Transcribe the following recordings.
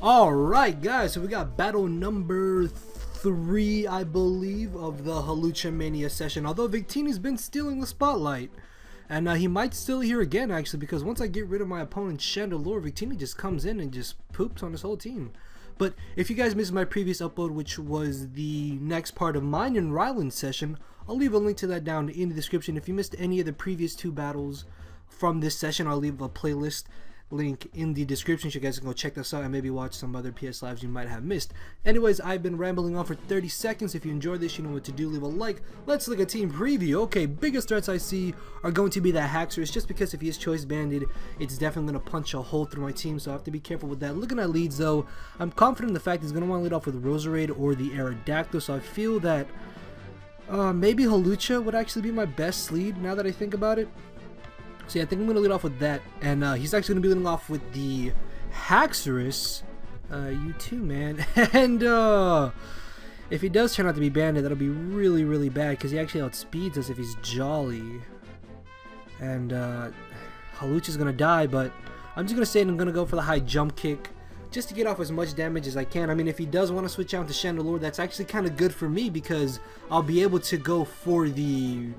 Alright guys, so we got battle number 3, I believe, of the Hawluchamania session. Although Victini's been stealing the spotlight. And he might steal here again actually, because once I get rid of my opponent's Chandelure, Victini just comes in and just poops on his whole team. But if you guys missed my previous upload, which was the next part of mine and Ryland's session, I'll leave a link to that down in the description. If you missed any of the previous 2 battles from this session, I'll leave a playlist link in the description so you guys can go check this out and maybe watch some other PS Lives you might have missed. Anyways, I've been rambling on for 30 seconds. If you enjoyed this, you know what to do. Leave a like. Let's look at team preview. Okay, biggest threats I see are going to be that Haxorus, just because if he is choice banded, it's definitely going to punch a hole through my team, so I have to be careful with that. Looking at leads though, I'm confident in the fact he's going to want to lead off with Roserade or the Aerodactyl, so I feel that maybe Hawlucha would actually be my best lead now that I think about it. So yeah, I think I'm going to lead off with that, and he's actually going to be leading off with the Haxorus. You too, man. And if he does turn out to be banded, that'll be really, really bad, because he actually outspeeds us if he's Jolly. And Hawlucha's going to die, but I'm just going to say I'm going to go for the high jump kick, just to get off as much damage as I can. I mean, if he does want to switch out to Chandelure, that's actually kind of good for me, because I'll be able to go for the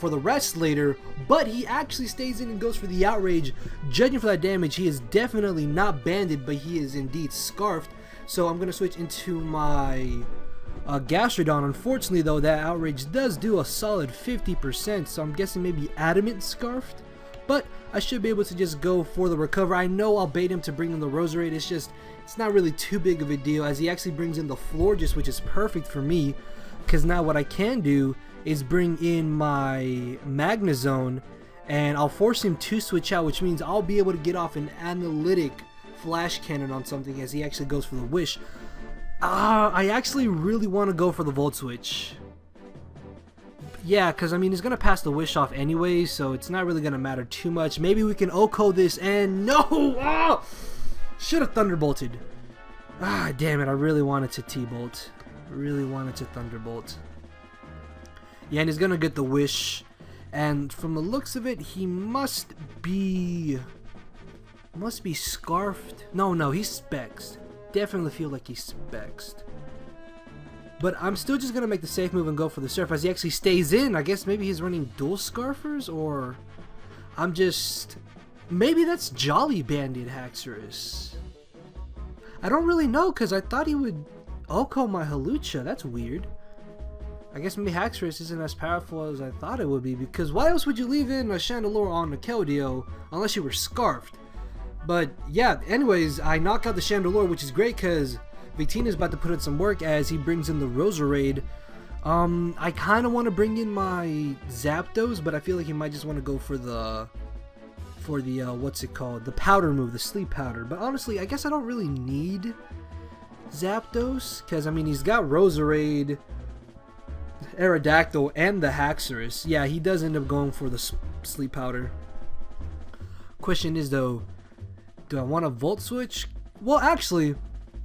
rest later, but he actually stays in and goes for the Outrage. Judging for that damage, he is definitely not banded, but he is indeed scarfed. So I'm going to switch into my Gastrodon. Unfortunately though, that Outrage does do a solid 50%, so I'm guessing maybe Adamant scarfed, but I should be able to just go for the recover. I know I'll bait him to bring in the Roserade. It's not really too big of a deal, as he actually brings in the Florges, which is perfect for me, because now what I can do is bring in my Magnezone, and I'll force him to switch out, which means I'll be able to get off an analytic flash cannon on something as he actually goes for the Wish. I actually really want to go for the Volt Switch. Yeah, because I mean, he's going to pass the Wish off anyway, so it's not really going to matter too much. Maybe we can OHKO this, and no! Oh! Should have Thunderbolted. Damn it, I really wanted to T-Bolt. Really wanted to Thunderbolt. Yeah, and he's gonna get the Wish, and from the looks of it, he must be scarfed. No, he's spexed. Definitely feel like he's spexed. But I'm still just gonna make the safe move and go for the Surf, as he actually stays in. I guess maybe he's running dual Scarfers, or maybe that's Jolly banded Haxorus. I don't really know, because I thought he would OHKO my Hawlucha. That's weird. I guess maybe Haxorus isn't as powerful as I thought it would be, because why else would you leave in a Chandelure on a Keldeo unless you were scarfed? But yeah, anyways, I knock out the Chandelure, which is great because Victini is about to put in some work as he brings in the Roserade. I kind of want to bring in my Zapdos, but I feel like he might just want to go for the what's it called? The powder move, the sleep powder. But honestly, I guess I don't really need Zapdos, because I mean, he's got Roserade, Aerodactyl, and the Haxorus. Yeah, he does end up going for the sleep powder. Question is though, do I want to Volt Switch? Well, actually,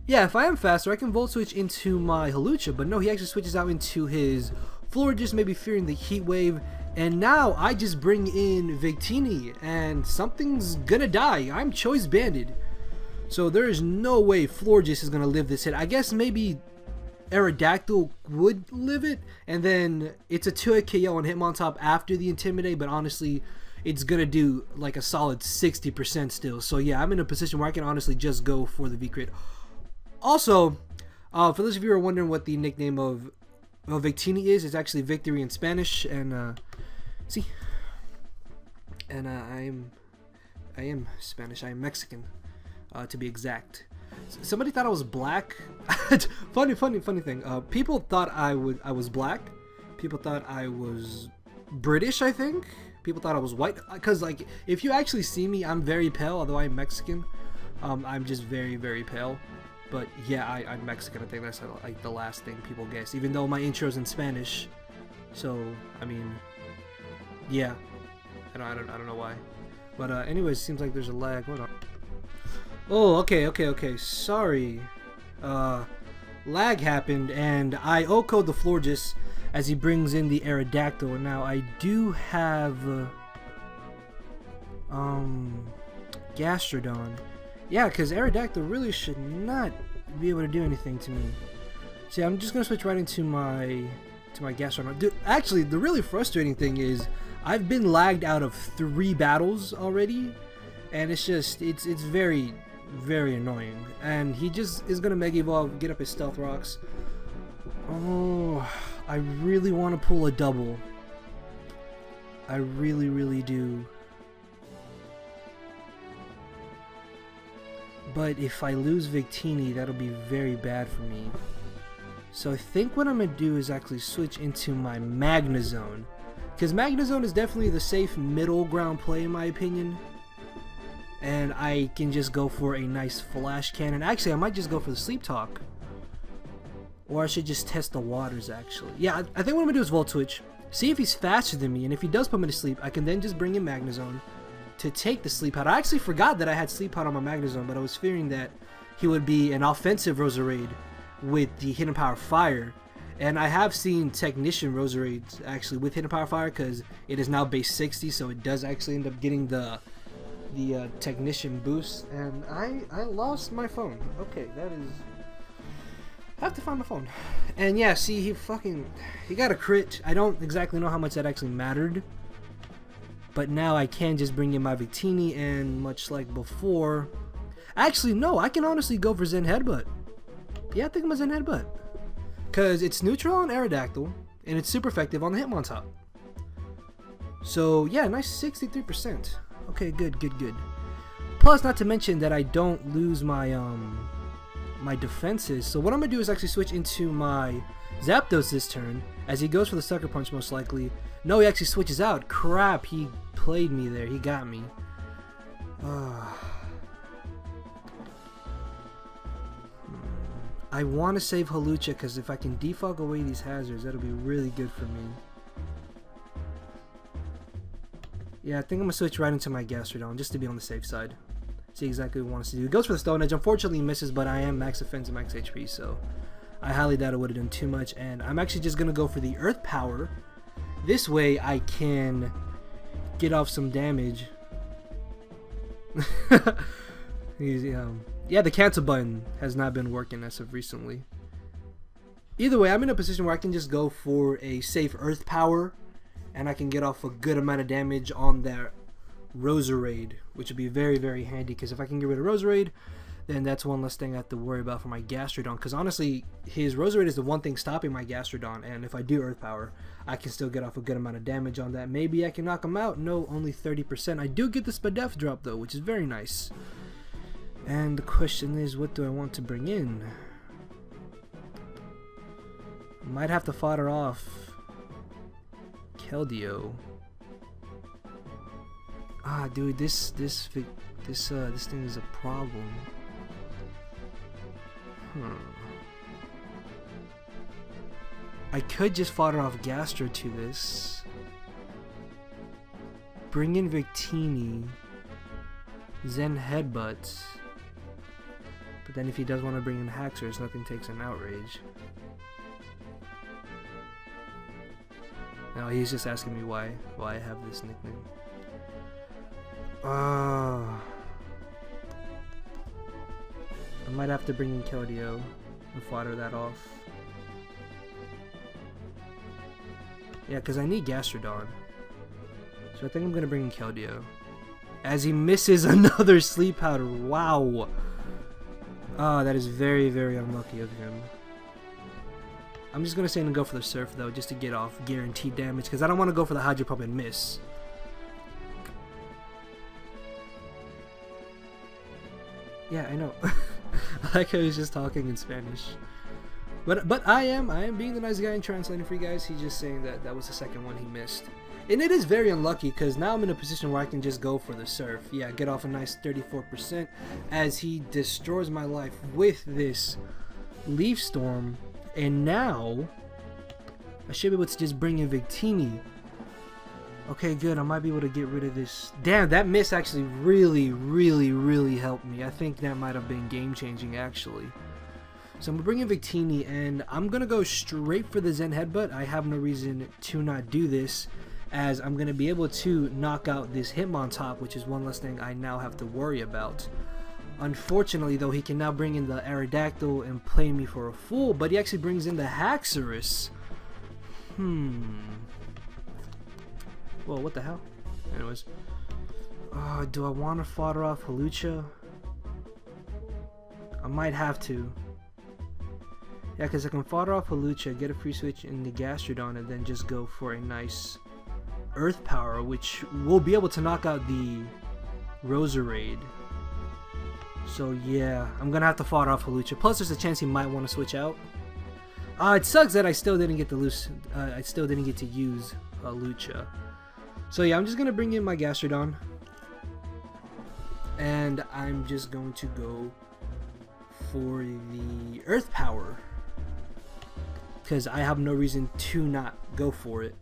yeah, if I am faster, I can Volt Switch into my Hawlucha, but no, he actually switches out into his Florges, maybe fearing the Heat Wave, and now I just bring in Victini, and something's gonna die. I'm choice banded, so there is no way Florges is gonna live this hit. I guess maybe Aerodactyl would live it, and then it's a 2-hit KO on Hitmontop after the Intimidate, but honestly, it's gonna do like a solid 60% still. So yeah, I'm in a position where I can honestly just go for the V-Crit. Also, for those of you who are wondering what the nickname of Victini is, it's actually Victory in Spanish, and I am Spanish. I am Mexican, to be exact. Somebody thought I was black. funny thing. People thought I was black. People thought I was British, I think. People thought I was white, because like, if you actually see me, I'm very pale, although I'm Mexican. I'm just very, very pale. But yeah, I'm Mexican. I think that's like the last thing people guess, even though my intro's in Spanish. So I mean, yeah, I don't know why. But anyways, seems like there's a lag. Hold on. Oh, okay. Sorry. Lag happened, and I OHKO'd the Florges as he brings in the Aerodactyl. Now I do have Gastrodon, Yeah, because Aerodactyl really should not be able to do anything to me. See, I'm just gonna switch right into my Gastrodon. Dude, actually, the really frustrating thing is I've been lagged out of 3 battles already, and it's very, very annoying. And he just is gonna Mega Evolve, get up his Stealth Rocks. Oh, I really want to pull a double. I really, really do. But if I lose Victini, that'll be very bad for me. So I think what I'm going to do is actually switch into my Magnezone. Because Magnezone is definitely the safe middle ground play in my opinion. And I can just go for a nice Flash Cannon. Actually, I might just go for the Sleep Talk. Or I should just test the waters actually. Yeah, I think what I'm going to do is Volt Switch. See if he's faster than me. And if he does put me to sleep, I can then just bring in Magnezone to take the Sleep Powder. I actually forgot that I had Sleep Powder on my Magnezone, but I was fearing that he would be an offensive Roserade with the Hidden Power Fire. And I have seen Technician Roserades actually with Hidden Power Fire because it is now base 60, so it does actually end up getting the Technician boost. And I lost my phone. Okay, that is... I have to find my phone. And yeah, see, he got a crit. I don't exactly know how much that actually mattered. But now I can just bring in my Victini, and much like before... Actually, no, I can honestly go for Zen Headbutt. Yeah, I think I'm a Zen Headbutt. Because it's neutral on Aerodactyl, and it's super effective on the Hitmontop. So, yeah, nice 63%. Okay, good, good, good. Plus, not to mention that I don't lose my, my defenses. So what I'm going to do is actually switch into my Zapdos this turn, as he goes for the Sucker Punch most likely. No, he actually switches out. Crap, he played me there. He got me. I want to save Hawlucha because if I can defog away these hazards, that'll be really good for me. Yeah, I think I'm going to switch right into my Gastrodon just to be on the safe side. See exactly what he wants to do. He goes for the Stone Edge. Unfortunately, he misses, but I am max defense and max HP, so I highly doubt it would have done too much. And I'm actually just going to go for the Earth Power. This way, I can get off some damage. Yeah, the cancel button has not been working as of recently. Either way, I'm in a position where I can just go for a safe Earth Power, and I can get off a good amount of damage on that Roserade, which would be very, very handy, because if I can get rid of Roserade, then that's one less thing I have to worry about for my Gastrodon, because honestly, his Roserade is the one thing stopping my Gastrodon, and if I do Earth Power, I can still get off a good amount of damage on that. Maybe I can knock him out. No, only 30%. I do get the Spadef drop, though, which is very nice. And the question is, what do I want to bring in? Might have to fodder off Keldeo. Ah, dude, this thing is a problem. I could just fodder off Gastro to this. Bring in Victini. Zen Headbutt. But then if he does want to bring in Haxorus, nothing takes an Outrage. No, he's just asking me why I have this nickname. I might have to bring in Keldeo and fodder that off. Yeah, because I need Gastrodon. So I think I'm going to bring in Keldeo. As he misses another Sleep Powder. Wow. Oh, that is very, very unlucky of him. I'm just going to say and go for the Surf, though, just to get off guaranteed damage, because I don't want to go for the Hydro Pump and miss. Yeah, I know. Like I was just talking in Spanish. But I am being the nice guy and translating for you guys. He's just saying that was the second one he missed. And it is very unlucky because now I'm in a position where I can just go for the Surf. Yeah, get off a nice 34% as he destroys my life with this Leaf Storm. And now I should be able to just bring in Victini. Okay, good. I might be able to get rid of this. Damn, that miss actually really, really, really helped me. I think that might have been game-changing, actually. So I'm going to bring in Victini, and I'm going to go straight for the Zen Headbutt. I have no reason to not do this, as I'm going to be able to knock out this Hitmontop, which is one less thing I now have to worry about. Unfortunately, though, he can now bring in the Aerodactyl and play me for a fool, but he actually brings in the Haxorus. Well, what the hell? Anyways. Do I want to fodder off Hawlucha? I might have to. Yeah, because I can fodder off Hawlucha, get a free switch in the Gastrodon, and then just go for a nice Earth Power, which will be able to knock out the Roserade. So yeah, I'm gonna have to fodder off Hawlucha. Plus, there's a chance he might want to switch out. It sucks that I still didn't get to use Hawlucha. So yeah, I'm just gonna bring in my Gastrodon, and I'm just going to go for the Earth Power, because I have no reason to not go for it.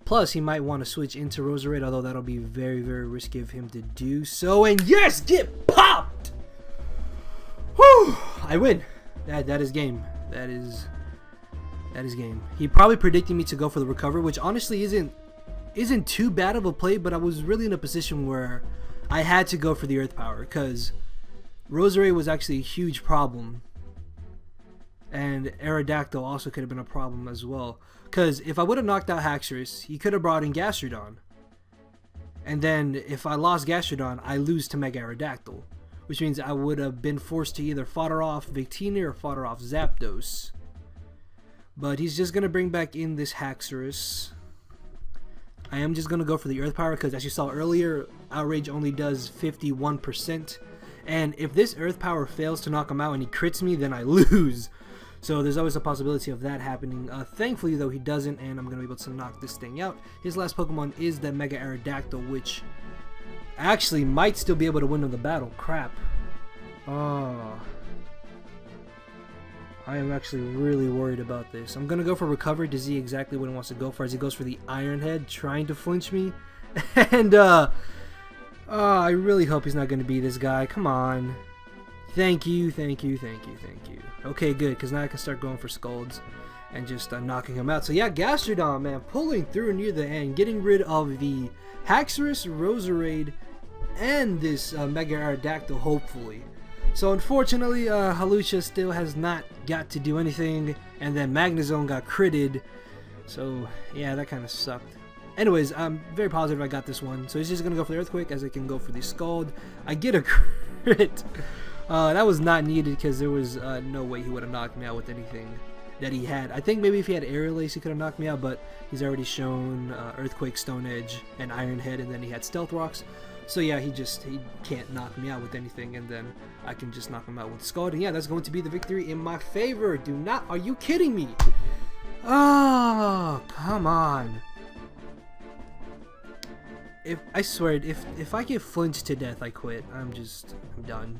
Plus, he might want to switch into Roserade, although that'll be very, very risky of him to do so. And yes, get popped! Whew! I win. That is game. That is game. He probably predicted me to go for the recovery, which honestly isn't too bad of a play, but I was really in a position where I had to go for the Earth Power, because Roserade was actually a huge problem, and Aerodactyl also could have been a problem as well. Because if I would have knocked out Haxorus, he could have brought in Gastrodon, and then if I lost Gastrodon, I lose to Mega Aerodactyl, which means I would have been forced to either fodder off Victini or fodder off Zapdos. But he's just gonna bring back in this Haxorus. I am just gonna go for the Earth Power, because as you saw earlier, Outrage only does 51%. And if this Earth Power fails to knock him out and he crits me, then I lose. So there's always a possibility of that happening. Thankfully, though, he doesn't, and I'm going to be able to knock this thing out. His last Pokemon is the Mega Aerodactyl, which actually might still be able to win on the battle. Crap. Oh. I am actually really worried about this. I'm going to go for Recovery to see exactly what he wants to go for, as he goes for the Iron Head, trying to flinch me. And, I really hope he's not going to be this guy. Come on. Thank you, thank you, thank you, thank you. Okay, good, because now I can start going for Scalds and just knocking him out. So yeah, Gastrodon, man, pulling through near the end, getting rid of the Haxorus, Roserade, and this Mega Aerodactyl, hopefully. So unfortunately, Hawlucha still has not got to do anything, and then Magnezone got critted. So yeah, that kind of sucked. Anyways, I'm very positive I got this one. So he's just going to go for the Earthquake, as I can go for the Scald. I get a crit. That was not needed, because there was no way he would have knocked me out with anything that he had. I think maybe if he had Aerial Ace, he could have knocked me out, but he's already shown Earthquake, Stone Edge, and Iron Head, and then he had Stealth Rocks. So yeah, he can't knock me out with anything, and then I can just knock him out with Scald. And yeah, that's going to be the victory in my favor. Are you kidding me? Oh, come on. I swear, if I get flinched to death, I quit. I'm done.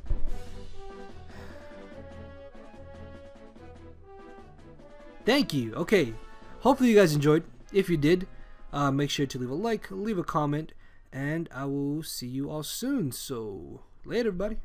Thank you. Okay. Hopefully you guys enjoyed. If you did, make sure to leave a like, leave a comment, and I will see you all soon. So, later, everybody.